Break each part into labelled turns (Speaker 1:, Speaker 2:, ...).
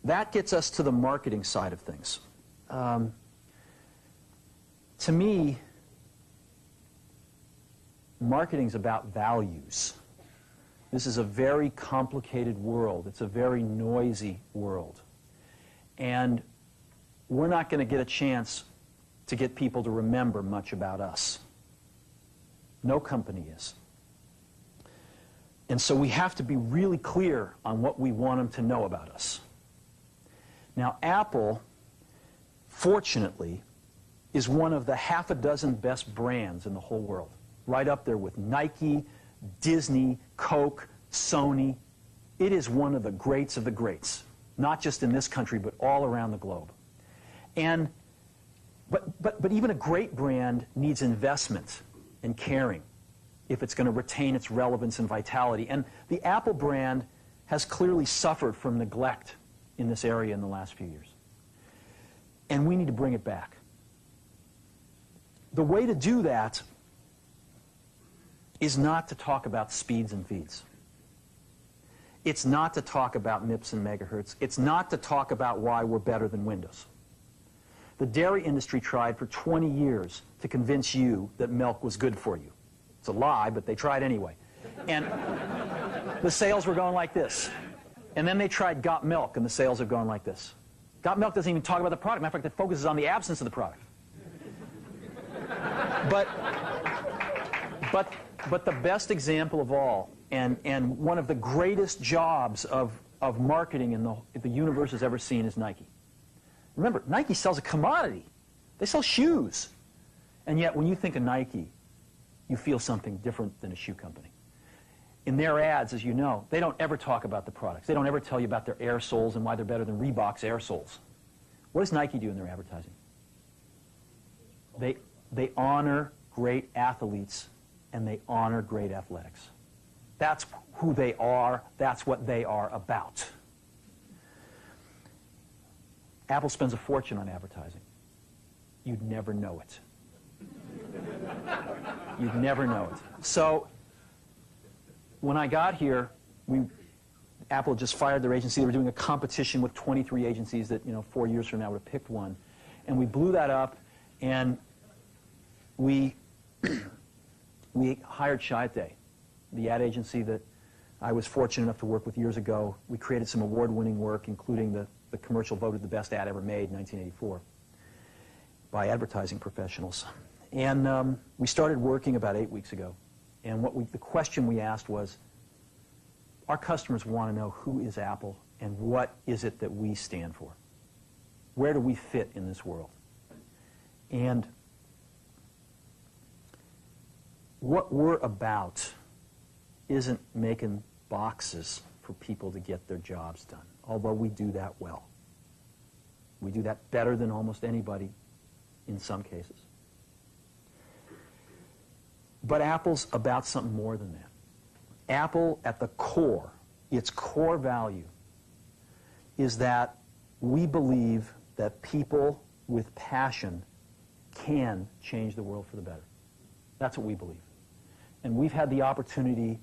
Speaker 1: that gets us to the marketing side of things. To me, marketing's about values. This is a very complicated world. It's a very noisy world. And we're not going to get a chance to get people to remember much about us. No company is. And so we have to be really clear on what we want them to know about us. Now, Apple, fortunately, is one of the half a dozen best brands in the whole world. Right up there with Nike, Disney, Coke, Sony. It is one of the greats of the greats, not just in this country, but all around the globe. And, but even a great brand needs investment and caring if it's going to retain its relevance and vitality. And the Apple brand has clearly suffered from neglect in this area in the last few years. And we need to bring it back. The way to do that is not to talk about speeds and feeds. It's not to talk about MIPS and megahertz. It's not to talk about why we're better than Windows. The dairy industry tried for 20 years to convince you that milk was good for you. It's a lie, but they tried anyway. And the sales were going like this. And then they tried Got Milk, and the sales have gone like this. Got Milk doesn't even talk about the product. Matter of fact, it focuses on the absence of the product. But the best example of all, and one of the greatest jobs of marketing the universe has ever seen is Nike. Remember, Nike sells a commodity. They sell shoes. And yet, when you think of Nike, you feel something different than a shoe company. In their ads, as you know, they don't ever talk about the products. They don't ever tell you about their air soles and why they're better than Reebok's air soles. What does Nike do in their advertising? They honor great athletes and they honor great athletics. That's who they are. That's what they are about. Apple spends a fortune on advertising. You'd never know it. You'd never know it. So when I got here, Apple just fired their agency. They were doing a competition with 23 agencies that, 4 years from now would have picked one. And we blew that up, and we hired Chiat, the ad agency that I was fortunate enough to work with years ago. We created some award-winning work, including the commercial voted the best ad ever made in 1984 by advertising professionals. And we started working about 8 weeks ago. And the question we asked was, our customers want to know who is Apple and what is it that we stand for? Where do we fit in this world? And what we're about isn't making boxes for people to get their jobs done, although we do that well. We do that better than almost anybody in some cases. But Apple's about something more than that. Apple, at the core, its core value, is that we believe that people with passion can change the world for the better. That's what we believe. And we've had the opportunity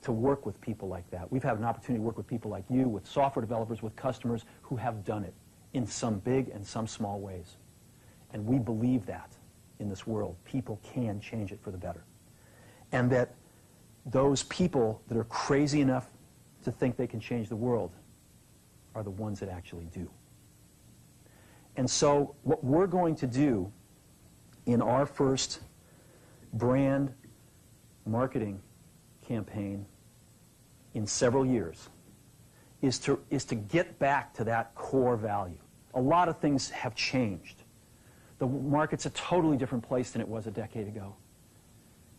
Speaker 1: to work with people like that. We've had an opportunity to work with people like you, with software developers, with customers who have done it in some big and some small ways. And we believe that in this world. People can change it for the better. And that those people that are crazy enough to think they can change the world are the ones that actually do. And so what we're going to do in our first brand marketing campaign in several years is to get back to that core value. A lot of things have changed. The market's a totally different place than it was a decade ago.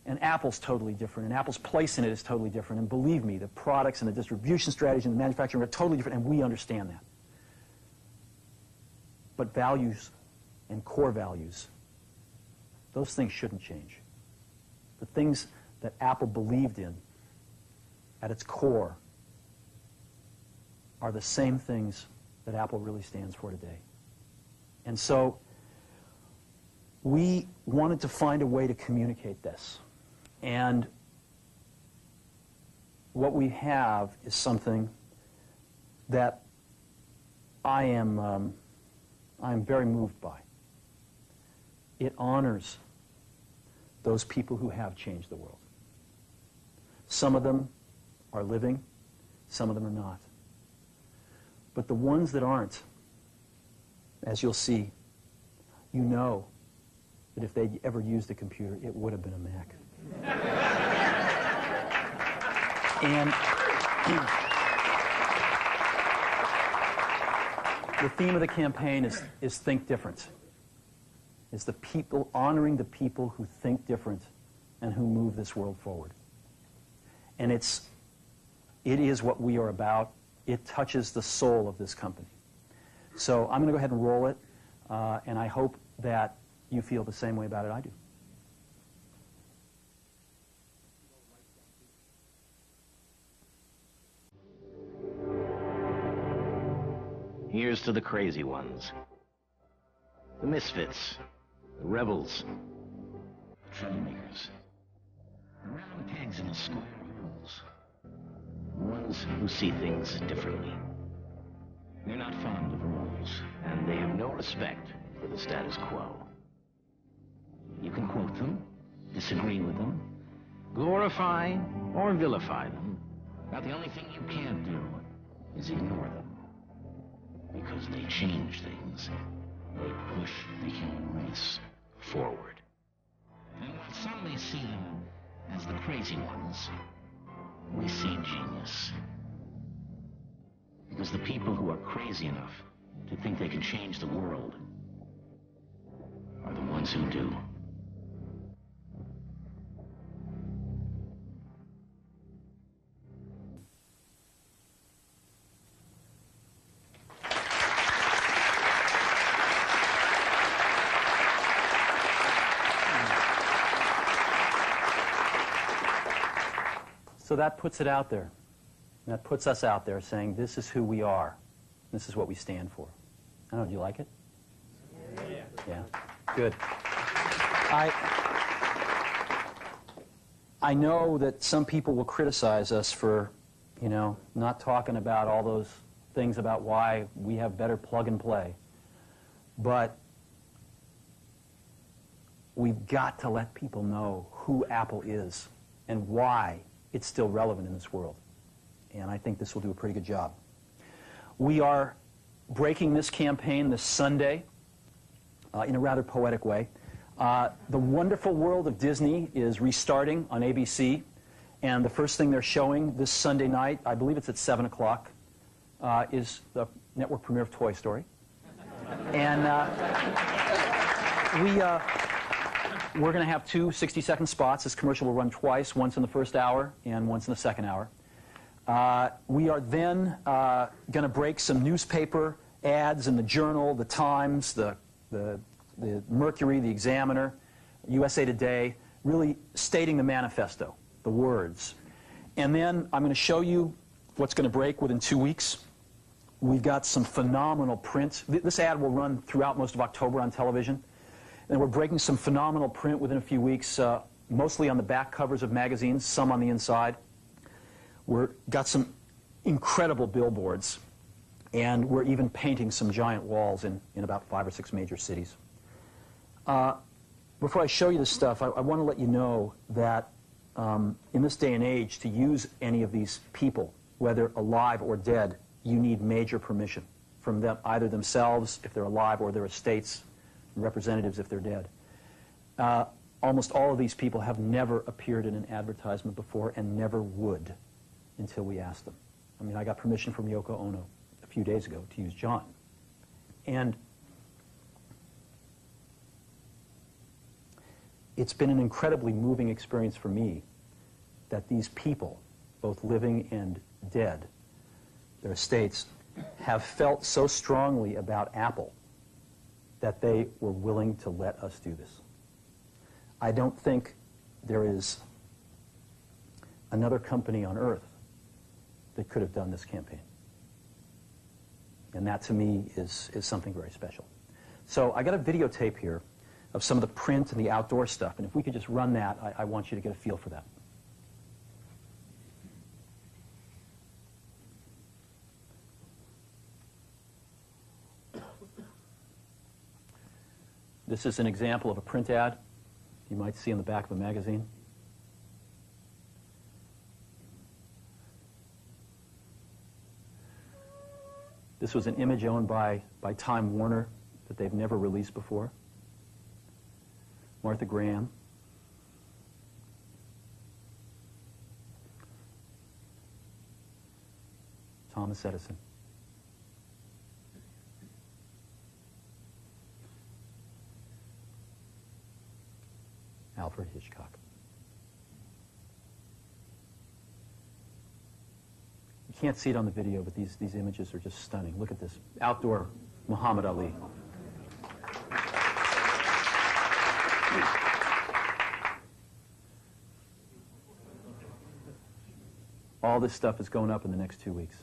Speaker 1: And Apple's totally different, and Apple's place in it is totally different. And believe me, the products and the distribution strategy and the manufacturing are totally different, and we understand that. But values and core values, those things shouldn't change. The things that Apple believed in at its core are the same things that Apple really stands for today. And so we wanted to find a way to communicate this. And what we have is something that I am very moved by. It honors those people who have changed the world. Some of them are living, some of them are not. But the ones that aren't, as you'll see, you know that if they'd ever used a computer, it would have been a Mac. And the theme of the campaign is Think Different. It's the people, honoring the people who think different and who move this world forward. And it is what we are about. It touches the soul of this company. So I'm going to go ahead and roll it, and I hope that you feel the same way about it I do.
Speaker 2: Here's to the crazy ones, the misfits, the rebels, troublemakers, the round pegs in a square of holes, the ones who see things differently. They're not fond of rules, and they have no respect for the status quo. You can quote them, disagree with them, glorify or vilify them, but the only thing you can't do is ignore them. Because they change things. They push the human race forward. And while some may see them as the crazy ones, we see genius. Because the people who are crazy enough to think they can change the world are the ones who do.
Speaker 1: So that puts it out there. That puts us out there saying, this is who we are. This is what we stand for. I don't know, do you like it? Yeah. Good. I know that some people will criticize us for, not talking about all those things about why we have better plug and play. But we've got to let people know who Apple is and why it's still relevant in this world. And I think this will do a pretty good job. We are breaking this campaign this Sunday in a rather poetic way. The Wonderful World of Disney is restarting on ABC, and the first thing they're showing this Sunday night, I believe it's at 7 o'clock, is the network premiere of Toy Story. And we're going to have two 60-second spots. This commercial will run twice, once in the first hour and once in the second hour. We are then going to break some newspaper ads in the Journal, the Times, the Mercury, the Examiner, USA Today, really stating the manifesto, the words. And then I'm going to show you what's going to break within 2 weeks. We've got some phenomenal print. This ad will run throughout most of October on television. And we're breaking some phenomenal print within a few weeks, mostly on the back covers of magazines, some on the inside. We've got some incredible billboards, and we're even painting some giant walls in about 5 or 6 major cities. Before I show you this stuff, I want to let you know that in this day and age, to use any of these people, whether alive or dead, you need major permission from them, either themselves, if they're alive, or their estates, representatives if they're dead. Almost all of these people have never appeared in an advertisement before and never would until we asked them. I mean, I got permission from Yoko Ono a few days ago to use John. And it's been an incredibly moving experience for me that these people, both living and dead, their estates, have felt so strongly about Apple that they were willing to let us do this. I don't think there is another company on earth that could have done this campaign. And that, to me, is something very special. So I got a videotape here of some of the print and the outdoor stuff, and if we could just run that, I want you to get a feel for that. This is an example of a print ad you might see on the back of a magazine. This was an image owned by Time Warner that they've never released before. Martha Graham. Thomas Edison. Alfred Hitchcock. You can't see it on the video, but these images are just stunning. Look at this. Outdoor Muhammad Ali. All this stuff is going up in the next 2 weeks.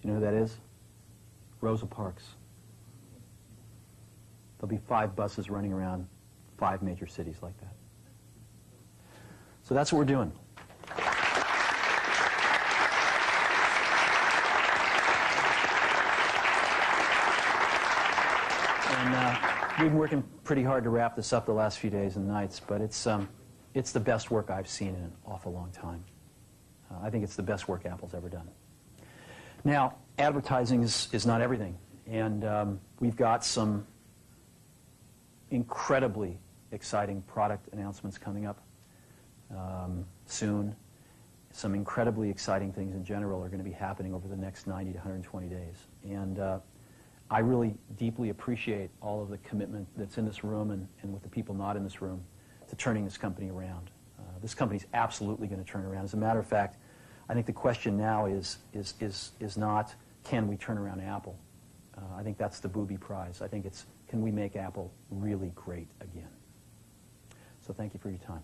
Speaker 1: You know who that is? Rosa Parks. There'll be 5 buses running around 5 major cities like that. So that's what we're doing. And we've been working pretty hard to wrap this up the last few days and nights, but it's the best work I've seen in an awful long time. I think it's the best work Apple's ever done. Now, advertising is not everything, and we've got some incredibly exciting product announcements coming up soon. Some incredibly exciting things in general are going to be happening over the next 90 to 120 days. And I really deeply appreciate all of the commitment that's in this room and with the people not in this room to turning this company around. This company's absolutely going to turn around. As a matter of fact, I think the question now is not, can we turn around Apple? I think that's the booby prize. I think it's, can we make Apple really great again? So thank you for your time.